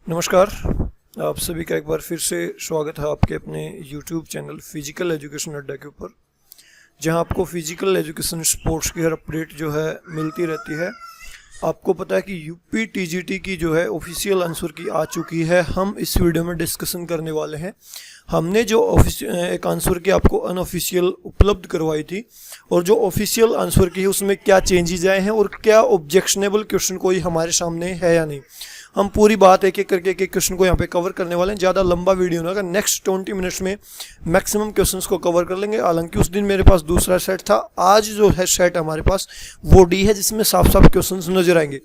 नमस्कार। आप सभी का एक बार फिर से स्वागत है आपके अपने YouTube चैनल फिजिकल एजुकेशन अड्डा के ऊपर, जहां आपको फिजिकल एजुकेशन स्पोर्ट्स की हर अपडेट जो है मिलती रहती है। आपको पता है कि यूपी टीजीटी की जो है ऑफिशियल आंसर की आ चुकी है। हम इस वीडियो में डिस्कशन करने वाले हैं। हमने जो एक आंसर की आपको अनऑफिशियल उपलब्ध करवाई थी और जो ऑफिशियल आंसर की है उसमें क्या चेंजेज आए हैं और क्या ऑब्जेक्शनेबल क्वेश्चन कोई हमारे सामने है या नहीं। हम पूरी बात एक एक करके एक क्वेश्चन को यहाँ पे कवर करने वाले हैं। ज़्यादा लंबा वीडियो ना, अगर नेक्स्ट 20 मिनट्स में मैक्सिमम क्वेश्चंस को कवर कर लेंगे। हालांकि उस दिन मेरे पास दूसरा सेट था, आज जो है सेट हमारे पास वो डी है, जिसमें साफ साफ क्वेश्चंस नजर आएंगे।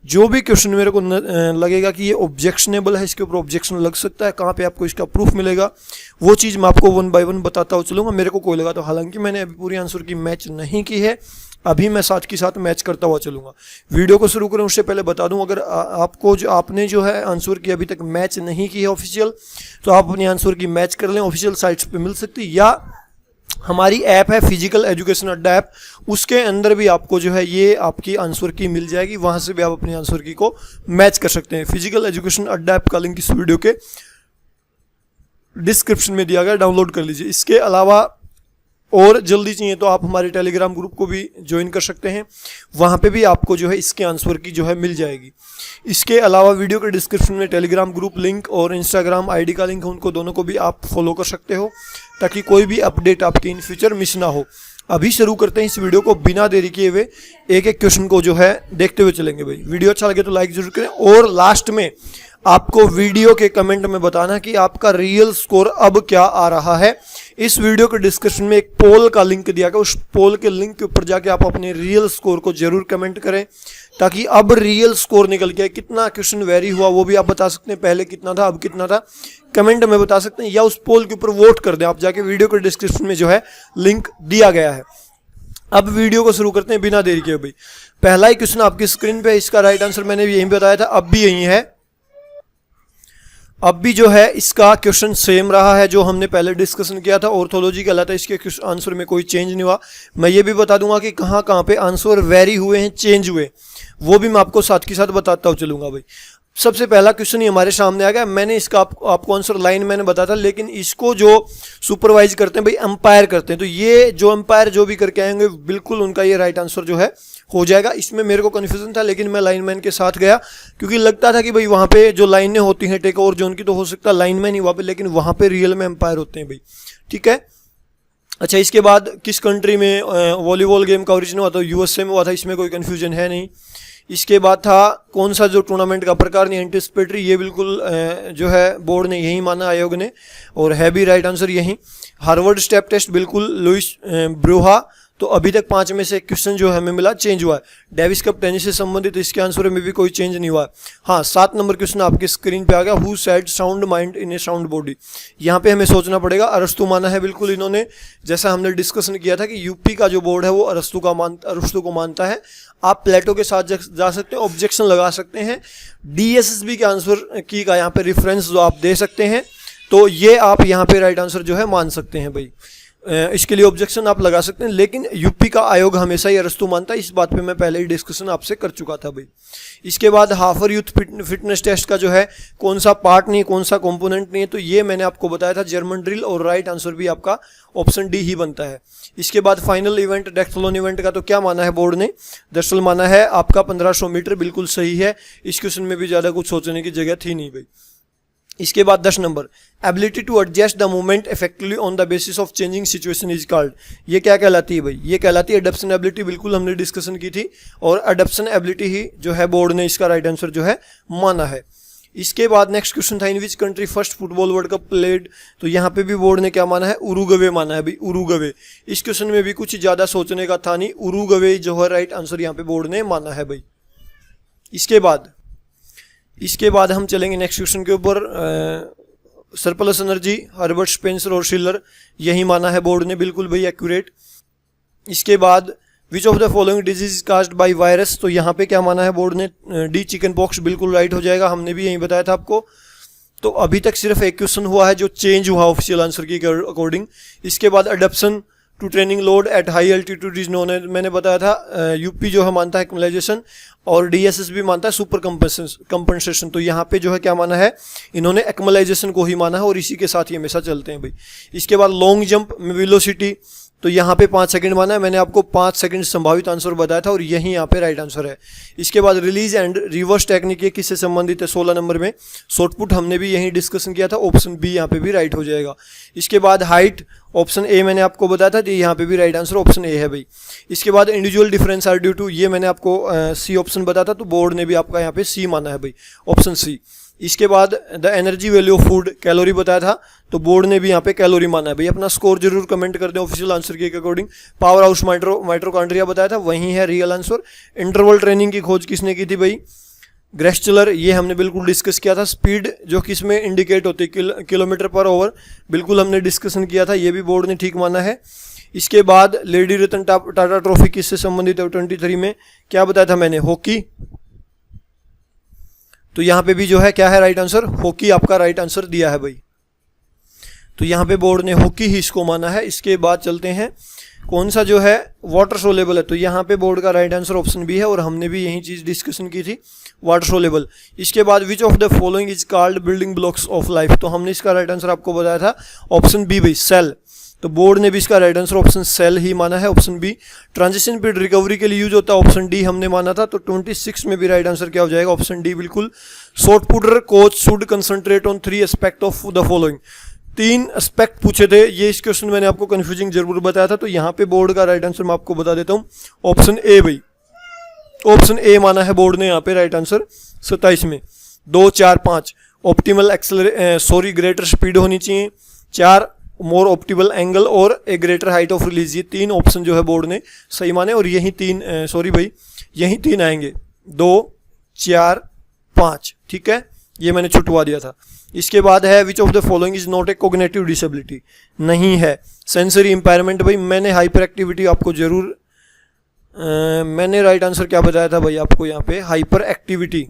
जो भी क्वेश्चन मेरे को लगेगा कि ये ऑब्जेक्शनेबल है, इसके ऊपर ऑब्जेक्शन लग सकता है, कहाँ पे आपको इसका प्रूफ मिलेगा, वो चीज़ मैं आपको 1 बाय 1 बताता हुआ चलूँगा। मेरे को कोई लगा तो, हालांकि मैंने अभी पूरी आंसर की मैच नहीं की है, अभी मैं साथ के साथ मैच करता हुआ चलूँगा। वीडियो को शुरू करें उससे पहले बता दूं, अगर आपने जो है आंसर की अभी तक मैच नहीं की है ऑफिशियल, तो आप अपनी आंसर की मैच कर लें। ऑफिशियल साइट्स पे मिल सकती है, या हमारी ऐप है फिजिकल एजुकेशन अड्डा ऐप, उसके अंदर भी आपको जो है ये आपकी आंसर की मिल जाएगी। वहाँ से भी आप अपनी आंसर की को मैच कर सकते हैं। फिजिकल एजुकेशन अड्डा ऐप का लिंक इस वीडियो के डिस्क्रिप्शन में दिया गया, डाउनलोड कर लीजिए। इसके अलावा और जल्दी चाहिए तो आप हमारे टेलीग्राम ग्रुप को भी ज्वाइन कर सकते हैं, वहाँ पे भी आपको जो है इसके आंसर की जो है मिल जाएगी। इसके अलावा वीडियो के डिस्क्रिप्शन में टेलीग्राम ग्रुप लिंक और इंस्टाग्राम आईडी का लिंक है, उनको दोनों को भी आप फॉलो कर सकते हो, ताकि कोई भी अपडेट आपकी इन फ्यूचर मिस ना हो। अभी शुरू करते हैं इस वीडियो को बिना देरी किए हुए। एक एक क्वेश्चन को जो है देखते हुए चलेंगे। भाई वीडियो अच्छा लगे तो लाइक जरूर करें, और लास्ट में आपको वीडियो के कमेंट में बताना कि आपका रियल स्कोर अब क्या आ रहा है। इस वीडियो के डिस्क्रिप्शन में एक पोल का लिंक दिया गया, उस पोल के लिंक के ऊपर जाके आप अपने रियल स्कोर को जरूर कमेंट करें, ताकि अब रियल स्कोर निकल के कितना क्वेश्चन वेरी हुआ वो भी आप बता सकते हैं। पहले कितना था, अब कितना था, कमेंट में बता सकते हैं, या उस पोल के ऊपर वोट कर दें आप जाके। वीडियो के डिस्क्रिप्शन में जो है लिंक दिया गया है। अब वीडियो को शुरू करते हैं बिना देरी के। भाई पहला ही क्वेश्चन आपकी स्क्रीन पे, इसका राइट आंसर मैंने भी यही बताया था, अब भी यही है। अब भी जो है इसका क्वेश्चन सेम रहा है जो हमने पहले डिस्कशन किया था, ऑर्थोलॉजी कहलाता है। इसके आंसर में कोई चेंज नहीं हुआ। मैं ये भी बता दूंगा कि कहाँ कहाँ पे आंसर वेरी हुए हैं, चेंज हुए, वो भी मैं आपको साथ के साथ बताता हूँ चलूंगा। भाई सबसे पहला क्वेश्चन ही हमारे सामने आ गया। मैंने इसका आपको आंसर लाइन मैंने बताया था, लेकिन इसको जो सुपरवाइज करते हैं भाई, अंपायर करते हैं, तो ये जो अंपायर जो भी करके आएंगे बिल्कुल उनका ये राइट आंसर जो है हो जाएगा। इसमें मेरे को कन्फ्यूजन था, लेकिन मैं लाइनमैन के साथ गया, क्योंकि लगता था कि भाई वहाँ पे जो लाइनें होती हैं टेक ओवर जोन की, तो हो सकता है लाइनमैन ही वहाँ पे, लेकिन वहाँ पे रियल में अंपायर होते हैं भाई। ठीक है। अच्छा, इसके बाद किस कंट्री में वॉलीबॉल गेम का ओरिजिन हुआ था, यूएसए में हुआ था, इसमें कोई कन्फ्यूजन है नहीं। इसके बाद था कौन सा जो टूर्नामेंट का प्रकार नहीं एंटिसिपेटरी, ये बिल्कुल जो है बोर्ड ने यही माना, आयोग ने, और है भी राइट आंसर यही। हार्वर्ड स्टेप टेस्ट बिल्कुल लुइस ब्रूहा। तो अभी तक 5 में से एक क्वेश्चन जो हमें मिला चेंज हुआ है। डेविस कप टेनिस से संबंधित इसके आंसर में भी कोई चेंज नहीं हुआ है। हाँ, 7 नंबर क्वेश्चन आपकी स्क्रीन पे आ गया, who said sound mind in A sound body. यहाँ पे हमें सोचना पड़ेगा, अरस्तु माना है बिल्कुल इन्होंने, जैसा हमने डिस्कशन किया था कि यूपी का जो बोर्ड है वो अरस्तु को मानता है। आप प्लेटो के साथ जा सकते हैं, ऑब्जेक्शन लगा सकते हैं। डीएसएसबी के आंसर की का यहाँ पे रेफरेंस जो आप दे सकते हैं, तो ये आप यहाँ पे राइट आंसर जो है मान सकते हैं। भाई इसके लिए ऑब्जेक्शन आप लगा सकते हैं, लेकिन यूपी का आयोग हमेशा ही अरस्तु मानता है। इस बात पे मैं पहले ही डिस्कशन आपसे कर चुका था। भाई इसके बाद हाफर यूथ फिटनेस टेस्ट का जो है कौन सा पार्ट नहीं, कौन सा कंपोनेंट नहीं है, तो ये मैंने आपको बताया था, जर्मन ड्रिल, और राइट आंसर भी आपका ऑप्शन डी ही बनता है। इसके बाद फाइनल इवेंट डेक्थलॉन इवेंट का तो क्या माना है बोर्ड ने, दरअसल माना है आपका 1500 मीटर, बिल्कुल सही है। इस क्वेश्चन में भी ज़्यादा कुछ सोचने की जगह थी नहीं। भाई इसके बाद 10 number, ability to adjust the movement effectively on the basis of changing situation is called. ये क्या कहलाती है भाई, ये कहलाती है एडप्शन एबिलिटी, बिल्कुल हमने डिस्कशन की थी, और एडप्शन एबिलिटी ही जो है बोर्ड ने इसका राइट आंसर जो है माना है। इसके बाद नेक्स्ट क्वेश्चन था, in which country first football world cup played, तो यहाँ पे भी बोर्ड ने क्या माना है, उरुग्वे माना है। भाई उरुग्वे, इस क्वेश्चन में भी कुछ ज़्यादा सोचने का था नहीं, उरुग्वे जो है राइट आंसर यहाँ पे बोर्ड ने माना है। भाई इसके बाद हम चलेंगे नेक्स्ट क्वेश्चन के ऊपर। सरप्लस एनर्जी, हर्बर्ट स्पेंसर और शिलर, यही माना है बोर्ड ने, बिल्कुल भाई एक्यूरेट। इसके बाद which of the following disease caused by virus, तो यहाँ पे क्या माना है बोर्ड ने, डी चिकन पॉक्स, बिल्कुल राइट हो जाएगा, हमने भी यही बताया था आपको। तो अभी तक सिर्फ एक क्वेश्चन हुआ है जो चेंज हुआ ऑफिशियल आंसर की अकॉर्डिंग। इसके बाद adaption to training load at high altitude is known as, मैंने बताया था यूपी जो है मानता है एक्मलाइजेशन और डीएसएस भी मानता है सुपर कंपनसेशन। तो यहाँ पे जो है क्या माना है, इन्होंने एक्मलाइजेशन को ही माना है और इसी के साथ ये हमेशा चलते हैं भाई। इसके बाद लॉन्ग जंप वेलोसिटी, तो यहाँ पे 5 सेकंड माना है, मैंने आपको 5 सेकंड संभावित आंसर बताया था और यही यहाँ पे राइट आंसर है। इसके बाद रिलीज एंड रिवर्स टेक्निक, ये किससे संबंधित है 16 नंबर में, शॉर्टपुट हमने भी यही डिस्कशन किया था, ऑप्शन बी यहाँ पे भी राइट हो जाएगा। इसके बाद हाइट, ऑप्शन ए मैंने आपको बताया था, यहाँ पे भी राइट आंसर ऑप्शन ए है भाई। इसके बाद individual difference are due to, ये मैंने आपको सी ऑप्शन बताया था, तो बोर्ड ने भी आपका यहाँ पे सी माना है भाई, ऑप्शन सी। इसके बाद the energy value of food, calorie बताया था, तो बोर्ड ने भी यहाँ पे कैलोरी माना है भाई। अपना स्कोर जरूर कमेंट कर दें ऑफिशियल आंसर के अकॉर्डिंग। पावर हाउस माइट्रोकॉन्ड्रिया बताया था, वही है रियल आंसर। इंटरवल ट्रेनिंग की खोज किसने की थी भाई, ग्रेस्चलर, ये हमने बिल्कुल डिस्कस किया था। स्पीड जो किसमें इंडिकेट होती है, किलोमीटर पर ओवर, बिल्कुल हमने डिस्कशन किया था, ये भी बोर्ड ने ठीक माना है। इसके बाद लेडी रतन टाटा ट्रॉफी किससे संबंधित है 23 में, क्या बताया था मैंने, हॉकी, तो यहाँ पे भी जो है क्या है राइट आंसर, हॉकी आपका राइट आंसर दिया है भाई। तो यहाँ पे बोर्ड ने हॉकी ही इसको माना है। इसके बाद चलते हैं कौन सा जो है वाटर सोलेबल है, तो यहाँ पे बोर्ड का राइट आंसर ऑप्शन बी है और हमने भी यही चीज़ डिस्कशन की थी, वाटर सोलेबल। इसके बाद which of the following is called building blocks of life, तो हमने इसका राइट आंसर आपको बताया था ऑप्शन बी भाई, सेल। तो बोर्ड ने भी इसका राइट आंसर ऑप्शन सेल ही माना है, option B. Transition period recovery के लिए यूज होता है, ऑप्शन डी हमने माना था, तो 26 में भी राइट आंसर क्या हो जाएगा, ऑप्शन डी बिल्कुल। Short putter coach should concentrate on 3 aspect of the following, 3 aspect पूछे थे, ये इस क्वेश्चन मैंने आपको कंफ्यूजिंग जरूर बताया था, तो यहाँ पे बोर्ड का राइट आंसर मैं आपको बता देता हूँ, ऑप्शन ए भाई, ऑप्शन ए माना है बोर्ड ने यहाँ पे राइट आंसर 27 में। 2, 4, 5 ऑप्टिमल ग्रेटर स्पीड होनी चाहिए, 4 मोर ऑप्टिमल एंगल और ए ग्रेटर हाइट ऑफ रिलीज, ये 3 ऑप्शन जो है बोर्ड ने सही माने और यही 3 यही 3 आएंगे, 2, 4, 5, ठीक है, ये मैंने छुटवा दिया था। इसके बाद है which of the following is not A cognitive disability, नहीं है। सेंसरी इंपायरमेंट भाई, मैंने हाइपर एक्टिविटी आपको जरूर मैंने राइट आंसर क्या बताया था भाई आपको यहाँ पे, hyper activity,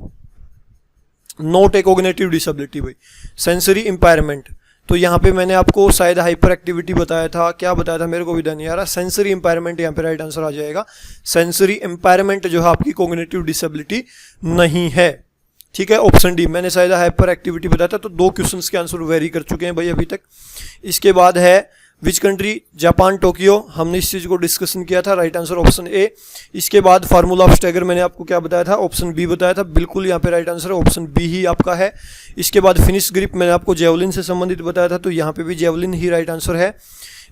not a cognitive disability भाई, सेंसरी इंपायरमेंट। तो यहाँ पे मैंने आपको शायद हाइपर एक्टिविटी बताया था, क्या बताया था मेरे को भी ध्यान नहीं आ रहा, सेंसरी इंपायरमेंट यहाँ पे राइट आंसर आ जाएगा। सेंसरी इंपायरमेंट जो है आपकी कोग्निटिव डिसेबिलिटी नहीं है, ठीक है, ऑप्शन डी। मैंने शायद हाइपर एक्टिविटी बताया था, तो 2 क्वेश्चंस के आंसर वेरी कर चुके हैं भाई अभी तक। इसके बाद है विच कंट्री, जापान, टोक्यो, हमने इस चीज़ को डिस्कशन किया था, राइट आंसर ऑप्शन ए। इसके बाद फार्मूला ऑफ स्टैगर मैंने आपको क्या बताया था, ऑप्शन बी बताया था, बिल्कुल यहाँ पे राइट आंसर है, ऑप्शन बी ही आपका है। इसके बाद फिनिश ग्रिप मैंने आपको जेवलिन से संबंधित बताया था, तो यहाँ पे भी जेवलिन ही राइट आंसर है।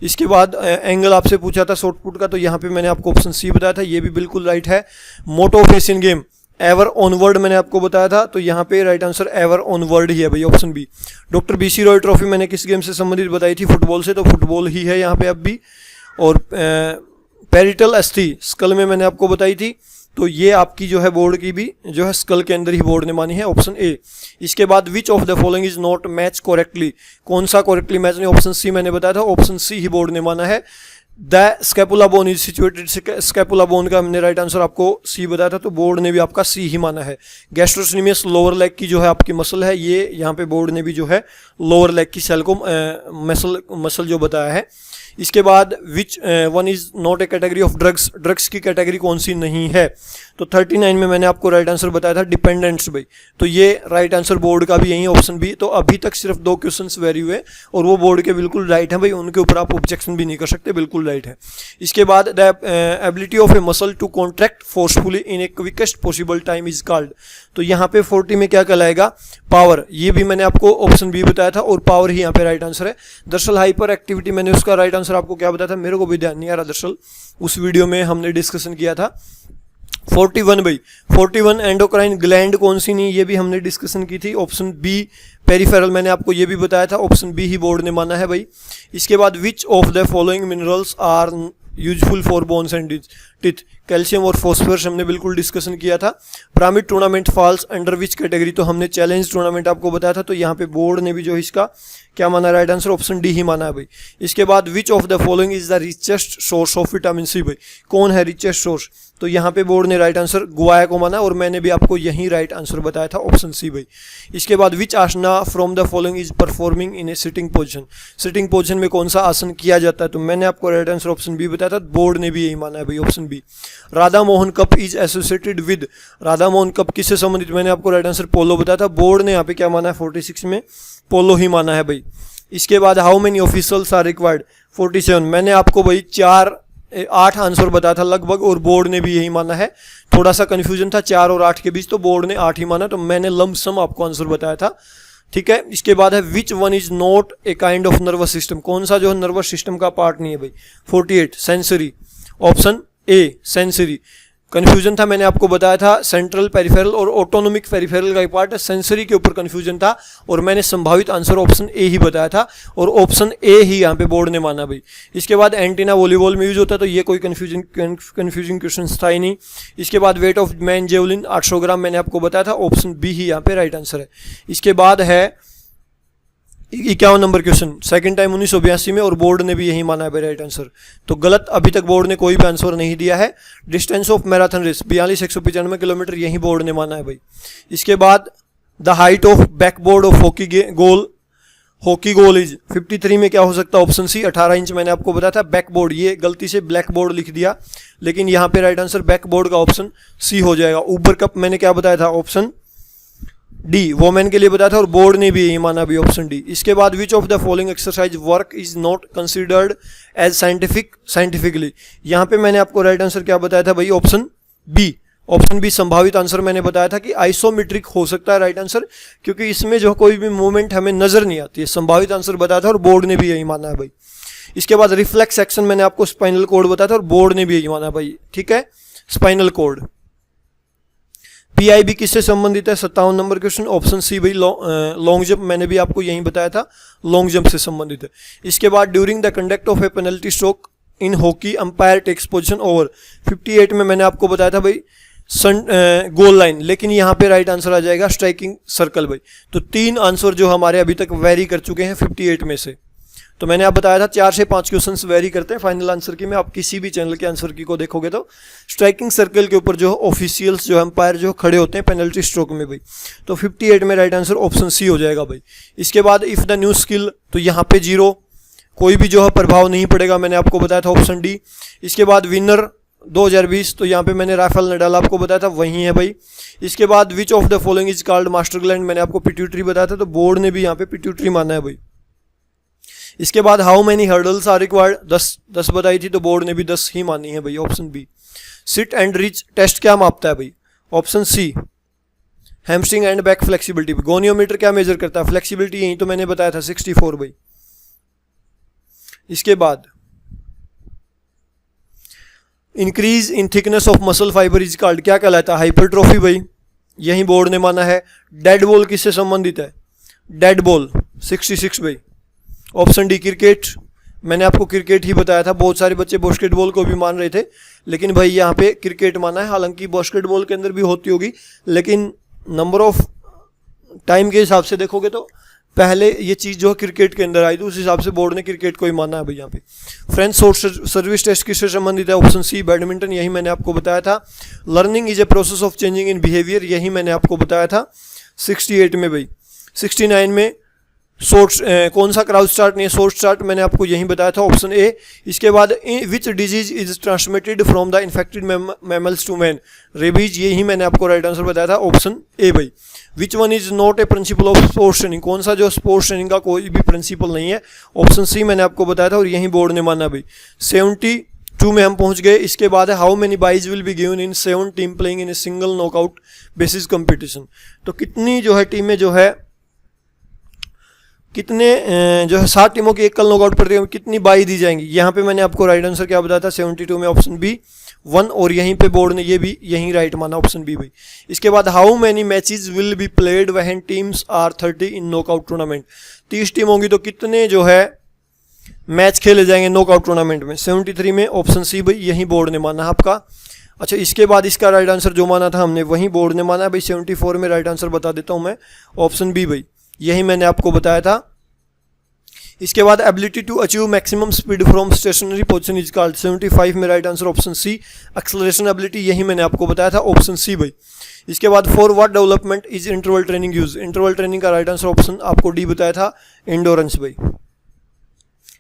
इसके बाद एंगल आपसे पूछा था शॉर्ट पुट का, तो यहाँ पे मैंने आपको ऑप्शन सी बताया था, ये भी बिल्कुल राइट है। Motto of Asian game, ever onward मैंने आपको बताया था, तो यहाँ पे राइट आंसर एवर ऑनवर्ड ही है भाई, option B. Doctor B C Roy trophy मैंने किस गेम से संबंधित बताई थी, फुटबॉल से, तो फुटबॉल ही है यहाँ पे अब भी। और पेरिटल अस्थि स्कल में मैंने आपको बताई थी, तो ये आपकी जो है बोर्ड की भी जो है स्कल के अंदर ही बोर्ड ने मानी है, ऑप्शन ए। इसके बाद which of the following is not match correctly, कौन सा करेक्टली मैच नहीं, ऑप्शन सी मैंने बताया था, ऑप्शन सी ही बोर्ड ने माना है। The scapula bone is situated, scapula bone का हमने राइट आंसर आपको सी बताया था, तो बोर्ड ने भी आपका सी ही माना है। गैस्ट्रोसिनिमियस लोअर लेग की जो है आपकी मसल है, ये यहाँ पे बोर्ड ने भी जो है लोअर लेग की सेल को मसल जो बताया है। इसके बाद विच one is not A category of drugs, drugs की कैटेगरी कौन सी नहीं है, तो 39 में मैंने आपको राइट आंसर बताया था डिपेंडेंट्स भाई, तो ये राइट आंसर बोर्ड का भी यही ऑप्शन बी। तो अभी तक सिर्फ 2 क्वेश्चंस वेरी हुए और वो बोर्ड के बिल्कुल राइट है भाई, उनके ऊपर आप ऑब्जेक्शन भी नहीं कर सकते, बिल्कुल राइट है। इसके बाद the ability of a muscle to contract forcefully in a quickest possible time is called, तो यहाँ पे 40 में क्या कहलाएगा, पावर, ये भी मैंने आपको ऑप्शन बी बताया था और पावर ही यहाँ पे राइट आंसर है। दरअसल हाइपर एक्टिविटी मैंने उसका राइट आंसर आपको क्या बताया था, मेरे को भी ध्यान नहीं आ रहा, दरअसल उस वीडियो में हमने डिस्कशन किया था। 41 भाई, 41 एंडोक्राइन ग्लैंड कौन सी नहीं, ये भी हमने डिस्कशन की थी, ऑप्शन बी पेरिफेरल मैंने आपको ये भी बताया था, ऑप्शन बी ही बोर्ड ने माना है भाई। इसके बाद which of the following minerals are useful for bones and teeth, calcium और फॉस्फोरस हमने बिल्कुल डिस्कशन किया था। Pyramid tournament falls under which category, तो हमने चैलेंज टूर्नामेंट आपको बताया था, तो यहाँ पे बोर्ड ने भी जो इसका क्या माना, राइट आंसर ऑप्शन डी ही माना है भाई। इसके बाद which of the following is the richest source of vitamin C, भाई कौन है रिचेस्ट सोर्स, तो यहाँ पे बोर्ड ने राइट आंसर गुआया को माना और मैंने भी आपको यही राइट आंसर बताया था, ऑप्शन सी भाई। इसके बाद which asana from the following is performing in a sitting position, sitting position में कौन सा आसन किया जाता है, तो मैंने आपको राइट आंसर ऑप्शन बी बताया था, बोर्ड ने भी यही माना है भाई, option B. Radha Mohan cup is associated with, Radha Mohan cup किससे संबंधित, मैंने आपको राइट आंसर पोलो बताया था, बोर्ड ने यहाँ पे क्या माना है, 46 में पोलो ही माना है भाई। इसके बाद how many officials are required, 47, मैंने आपको भाई 8 आंसर बताया था लगभग और बोर्ड ने भी यही माना है। थोड़ा सा कंफ्यूजन था 4 और 8 के बीच, तो बोर्ड ने 8 ही माना, तो मैंने लमसम आपको आंसर बताया था, ठीक है। इसके बाद है विच one is not a kind of nervous system, कौन सा जो है नर्वस सिस्टम का पार्ट नहीं है भाई, 48 sensory, option A sensory. Confusion था, मैंने आपको बताया था सेंट्रल पेरिफेरल और ऑटोनोमिक पेरिफेरल का पार्ट है, सेंसरी के ऊपर कंफ्यूजन था और मैंने संभावित आंसर ऑप्शन ए ही बताया था और ऑप्शन ए ही यहाँ पे बोर्ड ने माना भाई। इसके बाद एंटीना वॉलीबॉल में यूज होता है, तो ये कोई कंफ्यूजिंग क्वेश्चन था ही नहीं। इसके बाद वेट ऑफ मैन जेवलिन 800 ग्राम मैंने आपको बताया था, ऑप्शन बी ही यहाँ पे राइट आंसर है। इसके बाद है 51 नंबर क्वेश्चन, सेकंड टाइम 1982 में और बोर्ड ने भी यही माना है राइट आंसर, तो गलत अभी तक बोर्ड ने कोई भी आंसर नहीं दिया है। Distance of marathon race 42,195 kilometre, यही बोर्ड ने माना है भाई। इसके बाद the height of backboard of hockey goal is 53 में क्या हो सकता है, ऑप्शन सी 18 इंच, मैंने आपको बताया था बैकबोर्ड, ये गलती से ब्लैक बोर्ड लिख दिया, लेकिन यहाँ पे राइट आंसर बैकबोर्ड का ऑप्शन सी हो जाएगा। ऊबर कप मैंने क्या बताया था, ऑप्शन डी वोमेन के लिए बताया था और बोर्ड ने भी यही माना भी, ऑप्शन डी। इसके बाद which of the following exercise work is not considered as scientifically, यहाँ पे मैंने आपको राइट आंसर क्या बताया था भाई, ऑप्शन बी। ऑप्शन बी संभावित आंसर मैंने बताया था कि आइसोमेट्रिक हो सकता है राइट आंसर, क्योंकि इसमें जो कोई भी मूवमेंट हमें नजर नहीं आती है, संभावित आंसर बताया था और बोर्ड ने भी यही माना है भाई। इसके बाद रिफ्लेक्स एक्शन मैंने आपको स्पाइनल कोड बताया था और बोर्ड ने भी यही माना भाई, ठीक है, स्पाइनल कोड। पीआईबी किससे संबंधित है, 57 नंबर क्वेश्चन, ऑप्शन सी भाई लॉन्ग जंप, मैंने भी आपको यही बताया था लॉन्ग जंप से संबंधित है। इसके बाद during the conduct of a penalty stroke in hockey umpire takes position over, 58 में मैंने आपको बताया था भाई गोल लाइन, लेकिन यहाँ पे राइट आंसर आ जाएगा स्ट्राइकिंग सर्कल भाई। तो 3 आंसर जो हमारे अभी तक वेरी कर चुके हैं 58 में से, तो मैंने आप बताया था 4 से 5 क्वेश्चंस वेरी करते हैं फाइनल आंसर की में, आप किसी भी चैनल के आंसर की को देखोगे तो स्ट्राइकिंग सर्कल के ऊपर जो ऑफिशियल्स जो अंपायर जो खड़े होते हैं पेनल्टी स्ट्रोक में भाई, तो 58 में राइट आंसर ऑप्शन सी हो जाएगा भाई। इसके बाद इफ द न्यू स्किल, तो यहाँ पे 0, कोई भी जो है प्रभाव नहीं पड़ेगा, मैंने आपको बताया था ऑप्शन डी। इसके बाद विनर 2020, तो यहाँ पे मैंने राफेल नडाल आपको बताया था वही है भाई। इसके बाद which of the following is called master gland, मैंने आपको पिट्यूटरी बताया था, तो बोर्ड ने भी यहाँ पे पिट्यूटरी माना है भाई। इसके बाद how many hurdles are required, 10 बताई थी, तो बोर्ड ने भी 10 ही मानी है भाई, option B. Sit and reach test क्या मापता है भाई, option C hamstring and back flexibility. Goniometer क्या मेजर करता है, फ्लेक्सिबिलिटी, यही तो मैंने बताया था 64 भाई। इसके बाद increase in thickness of muscle fibre is called, क्या कहलाता है, हाइपरट्रोफी भाई, यही बोर्ड ने माना है। डेड बॉल किससे संबंधित है, डेड बॉल 66 भाई, ऑप्शन डी क्रिकेट, मैंने आपको क्रिकेट ही बताया था, बहुत सारे बच्चे बास्केटबॉल को भी मान रहे थे, लेकिन भाई यहाँ पे क्रिकेट माना है। हालांकि बास्केटबॉल के अंदर भी होती होगी, लेकिन नंबर ऑफ टाइम के हिसाब से देखोगे तो पहले ये चीज़ जो है क्रिकेट के अंदर आई, तो उस हिसाब से बोर्ड ने क्रिकेट को ही माना है भाई यहाँ पे। फ्रेंच सर्विस टेस्ट किससे संबंधित है, ऑप्शन सी बैडमिंटन, यही मैंने आपको बताया था। Learning is a process of changing in behaviour, यही मैंने आपको बताया था 68 में भाई। 69 में शॉर्ट कौन सा क्राउच स्टार्ट नहीं है, शॉर्ट स्टार्ट, मैंने आपको यही बताया था, ऑप्शन ए। इसके बाद which disease is transmitted from the infected mammals to man, rabies, यही मैंने आपको राइट आंसर बताया था, ऑप्शन ए भाई। Which one is not A principle of sports training, कौन सा जो स्पोर्ट्स ट्रेनिंग का कोई भी प्रिंसिपल नहीं है, ऑप्शन सी मैंने आपको बताया था और यही बोर्ड ने माना भाई। 72 में हम पहुंच गए। इसके बाद है how many byes will be given in 7 team playing in a single knockout basis competition, तो कितनी जो है टीमें जो है कितने जो है 7 टीमों की एकल नॉकआउट प्रतियोगिता में कितनी बाई दी जाएंगी, यहाँ पे मैंने आपको राइट आंसर क्या बताया था 72 में, ऑप्शन बी 1, और यहीं पे बोर्ड ने ये भी यहीं राइट माना, ऑप्शन बी भाई। इसके बाद how many matches will be played when teams are 30 in knockout tournament, 30 team होंगी तो कितने जो है मैच खेले जाएंगे नॉकआउट टूर्नामेंट में। 73 में ऑप्शन सी भाई, यही बोर्ड ने माना है आपका। अच्छा, इसके बाद इसका राइट आंसर जो माना था हमने वही बोर्ड ने माना है भाई। 74 में राइट आंसर बता देता हूं मैं, ऑप्शन बी भाई, यही मैंने आपको बताया था। इसके बाद ability to achieve maximum speed from stationary position is called. 75 में right answer option C, acceleration ability, यही मैंने आपको बताया था, ऑप्शन सी भाई। इसके बाद for what development is interval training use. Interval training का राइट आंसर ऑप्शन आपको डी बताया था, एंडोरेंस भाई,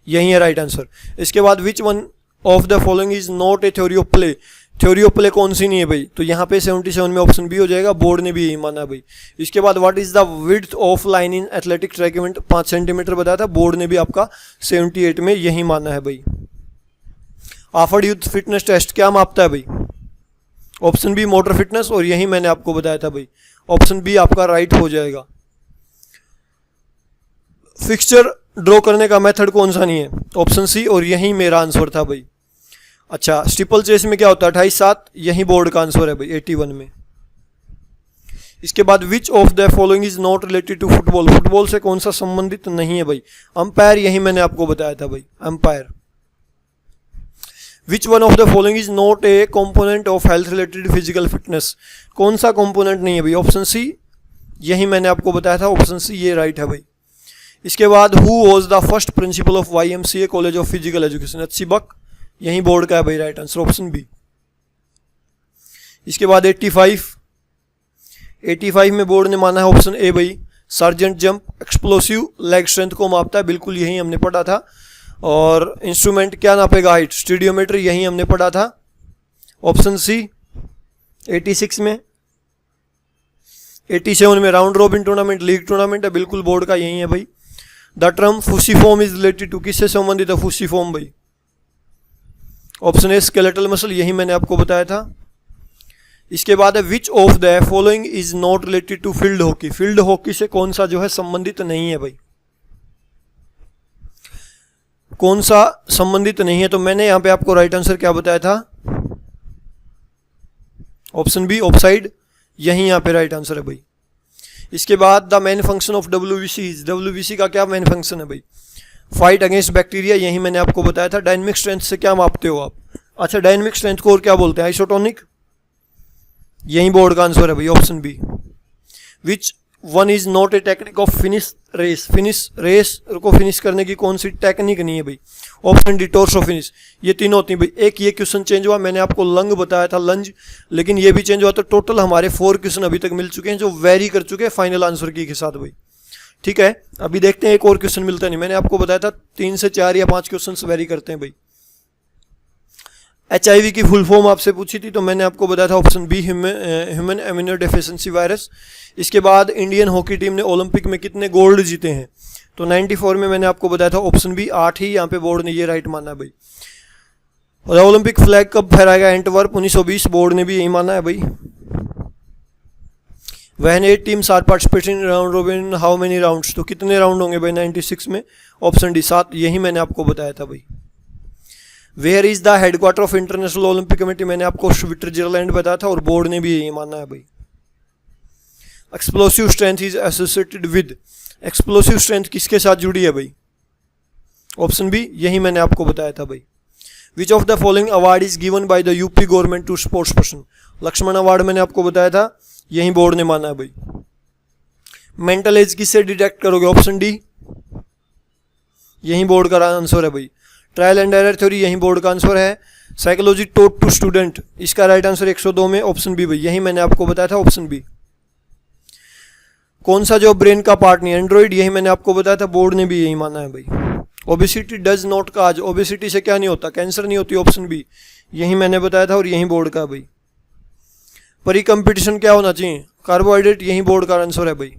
यही है राइट आंसर। इसके बाद विच one of the following is not A theory of play. Theory of play कौन सी नहीं है भाई, तो यहाँ पे 77 में ऑप्शन बी हो जाएगा, बोर्ड ने भी यही माना भाई। इसके बाद what is the width of line in athletic track event, 5 centimetre बताया था, बोर्ड ने भी आपका 78 में यही माना है भाई। ऑफर्ड यूथ फिटनेस टेस्ट क्या मापता है भाई, ऑप्शन बी मोटर फिटनेस, और यही मैंने आपको बताया था भाई, ऑप्शन बी आपका राइट हो जाएगा। फिक्सचर ड्रॉ करने का मेथड कौन सा नहीं है, ऑप्शन सी, और यही मेरा आंसर था भाई। अच्छा, स्टीपल चेस में क्या होता है, 28-7, यही बोर्ड का आंसर है भाई 81 में। इसके बाद which of the following is not related to football. Football से कौन सा संबंधित नहीं है भाई, अंपायर, यही मैंने आपको बताया था भाई, umpire. Which one of the following is not A component of health related physical fitness. कौन सा कॉम्पोनेंट नहीं है भाई, ऑप्शन सी, यही मैंने आपको बताया था, ऑप्शन सी ये राइट है भाई। इसके बाद who was the first principle of YMCA college of physical education, अच्छी बक, यही बोर्ड का है भाई, राइट आंसर ऑप्शन बी। इसके बाद 85 में बोर्ड ने माना है ऑप्शन ए भाई, sergeant jump explosive leg strength को मापता है, बिल्कुल यही हमने पढ़ा था। और इंस्ट्रूमेंट क्या नापेगा, हाइट, स्टेडियोमीटर, यही हमने पढ़ा था, ऑप्शन सी। 86 में, 87 में round robin tournament, league tournament है, बिल्कुल बोर्ड का यही है भाई। The term fusiform is related to, किससे संबंधित है फुसिफॉर्म भाई, ऑप्शन ए स्केलेटल मसल, यही मैंने आपको बताया था। इसके बाद है which of the following is not related to field hockey. Field hockey से कौन सा जो है संबंधित नहीं है भाई, कौन सा संबंधित नहीं है, तो मैंने यहां पे आपको राइट आंसर क्या बताया था, ऑप्शन बी, ऑफसाइड, यही यहां पे राइट आंसर है भाई। इसके बाद the main function of WBC is, WBC का क्या मेन फंक्शन है भाई, फाइट अगेंस्ट बैक्टीरिया, यही मैंने आपको बताया था। डायनेमिक स्ट्रेंथ से क्या मापते हो आप, अच्छा डायनेमिक स्ट्रेंथ को और क्या बोलते हैं, आइसोटोनिक, यही बोर्ड का आंसर है भाई, option B. Which one is not a technique of finish race. Finish race को फिनिश करने की कौन सी टेक्निक नहीं है भाई, ऑप्शन डी, टॉर्सो फिनिश, ये तीनों होती हैं भाई। एक ये क्वेश्चन चेंज हुआ, मैंने आपको लंग बताया था, लंज, लेकिन ये भी चेंज हुआ, तो टोटल हमारे 4 क्वेश्चन अभी तक मिल चुके हैं जो वेरी कर चुके हैं फाइनल आंसर की के साथ भाई। ठीक है, अभी देखते हैं एक और क्वेश्चन मिलता नहीं, मैंने आपको बताया था 3 से 4 या 5 क्वेश्चन वेरी करते हैं भाई। HIV की फुल फॉर्म आपसे पूछी थी, तो मैंने आपको बताया था option B, human immunodeficiency virus. इसके बाद इंडियन हॉकी टीम ने ओलंपिक में कितने गोल्ड जीते हैं, तो 94 में मैंने आपको बताया था, ऑप्शन बी 8 ही, यहाँ पे बोर्ड ने ये राइट माना है भाई। और ओलंपिक फ्लैग कब फहराया गया, एंटवर्प 1920, बोर्ड ने भी यही माना है भाई। When 8 teams are participating in round robin how many rounds, तो कितने राउंड होंगे भाई 96 में, ऑप्शन डी 7, यही मैंने आपको बताया था भाई। Where is the headquarter of International Olympic Committee, मैंने आपको स्विट्जरलैंड बताया था, और बोर्ड ने भी यही माना है भाई। Explosive strength is associated with, explosive strength किसके साथ जुड़ी है भाई, ऑप्शन बी, यही मैंने आपको बताया था भाई। Which of the following award is given by the UP government to sports person. Lakshman award मैंने आपको बताया था, यही बोर्ड ने माना है भाई। मेंटल एज किससे डिटेक्ट करोगे, ऑप्शन डी, यही बोर्ड का आंसर है भाई। ट्रायल एंड एरर थ्योरी, यही बोर्ड का आंसर है। साइकोलॉजी टॉट टू स्टूडेंट, इसका राइट आंसर 102 में ऑप्शन बी भाई, यही मैंने आपको बताया था, ऑप्शन बी। कौन सा जो ब्रेन का पार्ट नहीं, एंड्रॉइड, यही मैंने आपको बताया था, बोर्ड ने भी यही माना है भाई। Obesity does not cause, obesity से क्या नहीं होता, कैंसर नहीं होती, ऑप्शन बी, यही मैंने बताया था, और यही बोर्ड का भाई। परी कंपटीशन क्या होना चाहिए, कार्बोहाइड्रेट, यही बोर्ड का आंसर है भाई।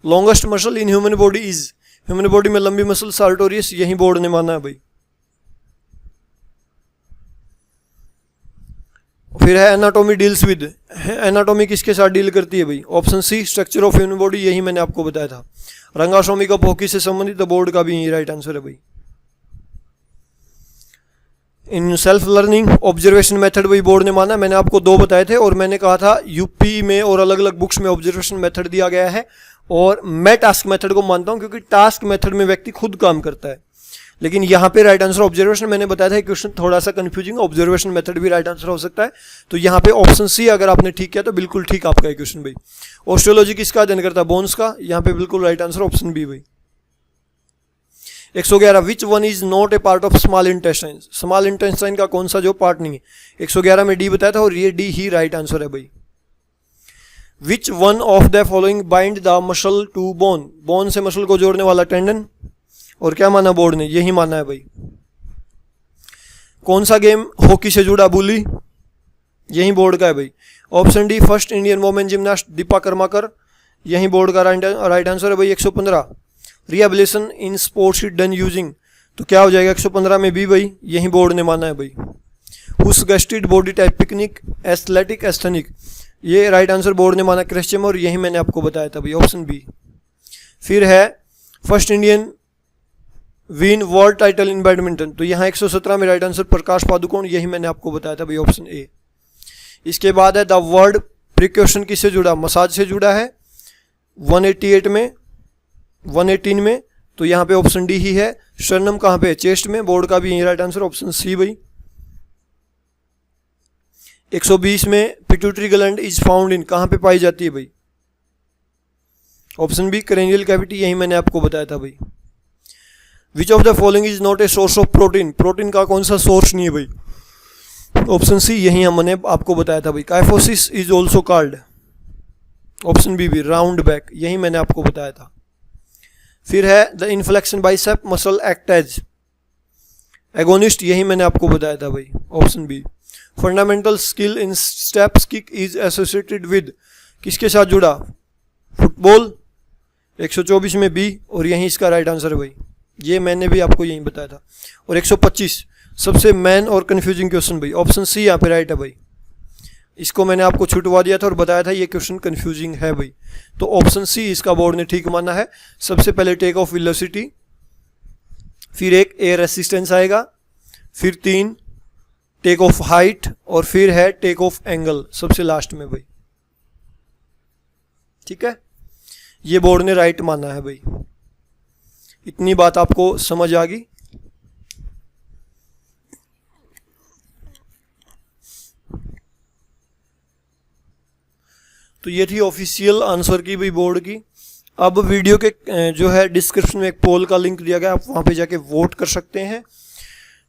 Longest muscle in human body is, human body में लंबी मसल सार्टोरियस, यही बोर्ड ने माना है भाई। फिर है एनाटॉमी डील्स विद, एनाटॉमी किसके साथ डील करती है भाई, option C, structure of human body, यही मैंने आपको बताया था। रंगास्वामी का हॉकी से संबंधित, बोर्ड का भी यही राइट आंसर है भाई। In self learning observation method भाई बोर्ड ने माना, मैंने आपको 2 बताए थे, और मैंने कहा था यूपी में और अलग अलग बुक्स में ऑब्जर्वेशन मेथड दिया गया है, और मैं टास्क मेथड को मानता हूं, क्योंकि टास्क मेथड में व्यक्ति खुद काम करता है, लेकिन यहाँ पे राइट आंसर ऑब्जर्वेशन, मैंने बताया था क्वेश्चन थोड़ा सा कंफ्यूजिंग, ऑब्जर्वेशन मेथड भी राइट आंसर हो सकता है। तो यहाँ पे ऑप्शन सी अगर आपने ठीक किया तो बिल्कुल ठीक आपका है क्वेश्चन भाई। ऑस्ट्रोलॉजी किसका अध्ययन करता है? बोन्स का। यहाँ पे बिल्कुल राइट आंसर ऑप्शन बी भाई। 111 विच one is not A part of small intestine? Small intestine का कौन सा जो पार्ट नहीं है? 111 में डी बताया था और ये डी ही राइट आंसर है भाई। Which one of the following bind the muscle to bone? Bone से मसल को जोड़ने वाला टेंडन। और क्या माना बोर्ड ने? यही माना है भाई। कौन सा गेम हॉकी से जुड़ा? बुली। यही बोर्ड का है भाई। Option D first Indian women gymnast Deepa Karmakar. यही बोर्ड का राइट आंसर है भाई। 115 rehabilitation in sports done using, तो क्या हो जाएगा 115 में बी भाई। यही बोर्ड ने माना है भाई। Who suggested body type picnic athletic asthenic? ये राइट आंसर बोर्ड ने माना क्रिश्चियन, और यही मैंने आपको बताया था भाई, ऑप्शन बी। फिर है first Indian win world title in badminton, तो यहाँ 117 में राइट आंसर प्रकाश पादुकोण, यही मैंने आपको बताया था भाई, ऑप्शन ए। इसके बाद है द वर्ड प्रिकॉशन किससे जुड़ा? मसाज से जुड़ा है 188 में 118 में, तो यहाँ पे ऑप्शन डी ही है। स्टर्नम कहाँ पे? चेस्ट में। बोर्ड का भी यही राइट आंसर, ऑप्शन सी भाई। 120 में pituitary gland is found in, कहाँ पे पाई जाती है भाई? ऑप्शन बी क्रेनियल कैविटी, यही मैंने आपको बताया था भाई। Which of the following is not a source of protein? Protein का कौन सा सोर्स नहीं है भाई? ऑप्शन सी, यही हमने आपको बताया था भाई। Kyphosis is also called, option B भी राउंड बैक, यही मैंने आपको बताया था। फिर है the inflection bicep muscle act as agonist, यही मैंने आपको बताया था भाई, option B. Fundamental skill in steps kick is associated with, किसके साथ जुड़ा? फुटबॉल। 124 में बी, और यही इसका राइट आंसर है भाई। ये मैंने भी आपको यही बताया था। और 125 सबसे मैन और कंफ्यूजिंग क्वेश्चन भाई, ऑप्शन सी यहाँ पे राइट है भाई। इसको मैंने आपको छुटवा दिया था और बताया था ये क्वेश्चन कंफ्यूजिंग है भाई, तो ऑप्शन सी इसका बोर्ड ने ठीक माना है। सबसे पहले टेक ऑफ वेलोसिटी, फिर एक एयर रेसिस्टेंस आएगा, फिर 3 टेक ऑफ हाइट, और फिर है टेक ऑफ एंगल सबसे लास्ट में भाई। ठीक है, ये बोर्ड ने राइट माना है भाई। इतनी बात आपको समझ आ गई? तो ये थी ऑफिशियल आंसर की भी बोर्ड की। अब वीडियो के जो है डिस्क्रिप्शन में एक पोल का लिंक दिया गया, आप वहाँ पे जाके वोट कर सकते हैं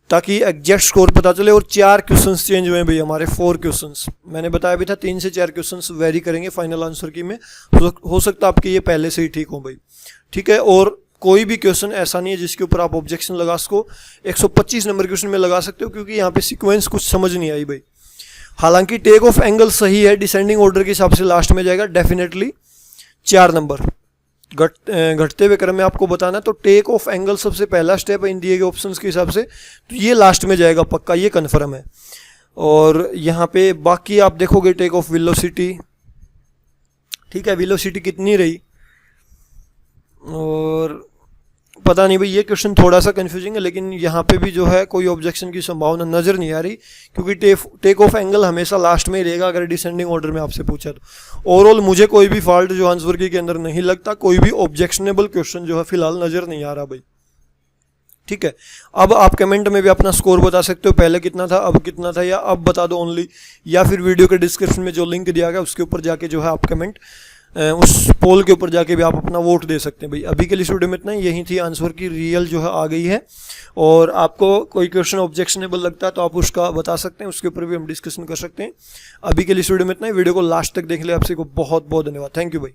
ताकि एग्जैक्ट स्कोर पता चले। और 4 क्वेश्चंस चेंज हुए भाई हमारे, 4 क्वेश्चंस मैंने बताया भी था, 3 से 4 क्वेश्चंस वेरी करेंगे फाइनल आंसर की में। हो सकता है आपके ये पहले से ही ठीक हो भाई। ठीक है, और कोई भी क्वेश्चन ऐसा नहीं है जिसके ऊपर आप ऑब्जेक्शन लगा सको। 125 नंबर क्वेश्चन में लगा सकते हो, क्योंकि यहाँ पे सीक्वेंस कुछ समझ नहीं आई भाई। हालांकि टेक ऑफ एंगल सही है, डिसेंडिंग ऑर्डर के हिसाब से लास्ट में जाएगा डेफिनेटली 4 नंबर घटते हुए क्रम में आपको बताना। तो टेक ऑफ एंगल सबसे पहला स्टेप है इन दिए गए ऑप्शंस के हिसाब से, तो ये लास्ट में जाएगा पक्का, ये कन्फर्म है। और यहाँ पे बाकी आप देखोगे टेक ऑफ वेलोसिटी, ठीक है, वेलोसिटी कितनी रही, और पता नहीं भाई, ये क्वेश्चन थोड़ा सा कंफ्यूजिंग है, लेकिन यहाँ पे भी जो है कोई ऑब्जेक्शन की संभावना नज़र नहीं आ रही, क्योंकि टेक ऑफ एंगल हमेशा लास्ट में ही रहेगा अगर डिसेंडिंग ऑर्डर में आपसे पूछा तो। ओवरऑल मुझे कोई भी फॉल्ट जो आंसर की के अंदर नहीं लगता, कोई भी ऑब्जेक्शनेबल क्वेश्चन जो है फिलहाल नज़र नहीं आ रहा भाई। ठीक है, अब आप कमेंट में भी अपना स्कोर बता सकते हो, पहले कितना था अब कितना था, या अब बता दो ओनली, या फिर वीडियो के डिस्क्रिप्शन में जो लिंक दिया गया उसके ऊपर जाके जो है आप कमेंट उस पोल के ऊपर जाके भी आप अपना वोट दे सकते हैं भाई। अभी के लिए स्टूडियो में इतना ही, यही थी आंसर की रियल जो है आ गई है। और आपको कोई क्वेश्चन ऑब्जेक्शनेबल लगता है तो आप उसका बता सकते हैं, उसके ऊपर भी हम डिस्कशन कर सकते हैं। अभी के लिए स्टूडियो में इतना ही, वीडियो को लास्ट तक देख ले, आपसे को बहुत बहुत धन्यवाद, थैंक यू भाई।